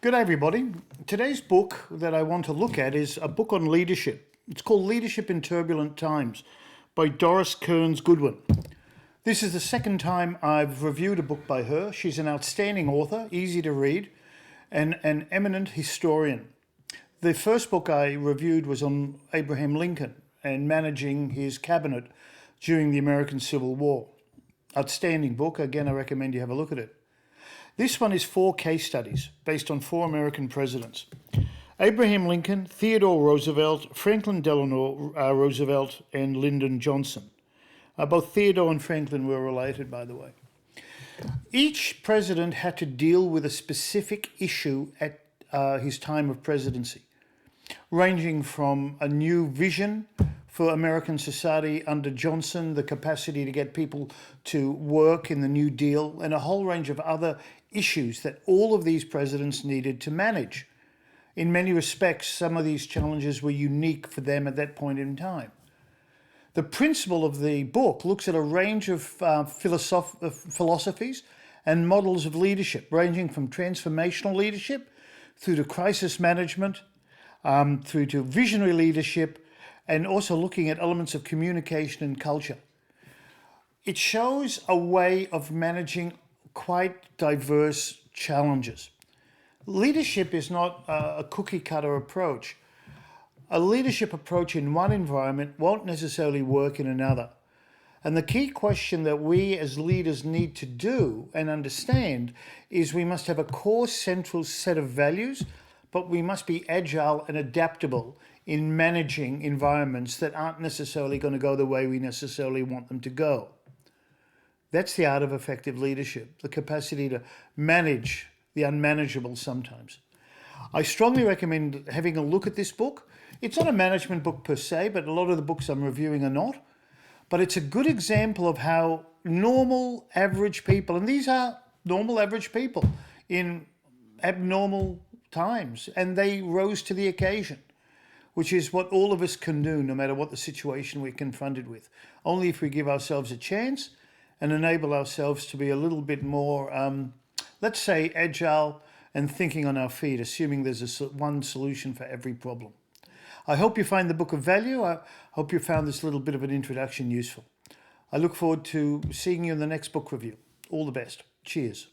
Good day, everybody. Today's book that I want to look at is a book on leadership. It's called Leadership in Turbulent Times by Doris Kearns Goodwin. This is the second time I've reviewed a book by her. She's an outstanding author, easy to read, and an eminent historian. The first book I reviewed was on Abraham Lincoln and managing his cabinet during the American Civil War. Outstanding book. Again, I recommend you have a look at it. This one is 4 case studies based on 4 American presidents: Abraham Lincoln, Theodore Roosevelt, Franklin Delano Roosevelt, and Lyndon Johnson. Both Theodore and Franklin were related, by the way. Each president had to deal with a specific issue at his time of presidency, ranging from a new vision for American society under Johnson, the capacity to get people to work in the New Deal, and a whole range of other issues that all of these presidents needed to manage. In many respects, some of these challenges were unique for them at that point in time. The principle of the book looks at a range of philosophies and models of leadership, ranging from transformational leadership through to crisis management, through to visionary leadership, and also looking at elements of communication and culture. It shows a way of managing quite diverse challenges. Leadership is not a cookie cutter approach. A leadership approach in one environment won't necessarily work in another. And the key question that we as leaders need to do and understand is we must have a core central set of values, but we must be agile and adaptable in managing environments that aren't necessarily going to go the way we necessarily want them to go. That's the art of effective leadership, the capacity to manage the unmanageable sometimes. I strongly recommend having a look at this book. It's not a management book per se, but a lot of the books I'm reviewing are not. But it's a good example of how normal, average people, and these are normal, average people in abnormal times, and they rose to the occasion, which is what all of us can do no matter what the situation we're confronted with. Only if we give ourselves a chance and enable ourselves to be a little bit more, let's say, agile and thinking on our feet, assuming there's one solution for every problem. I hope you find the book of value. I hope you found this little bit of an introduction useful. I look forward to seeing you in the next book review. All the best. Cheers.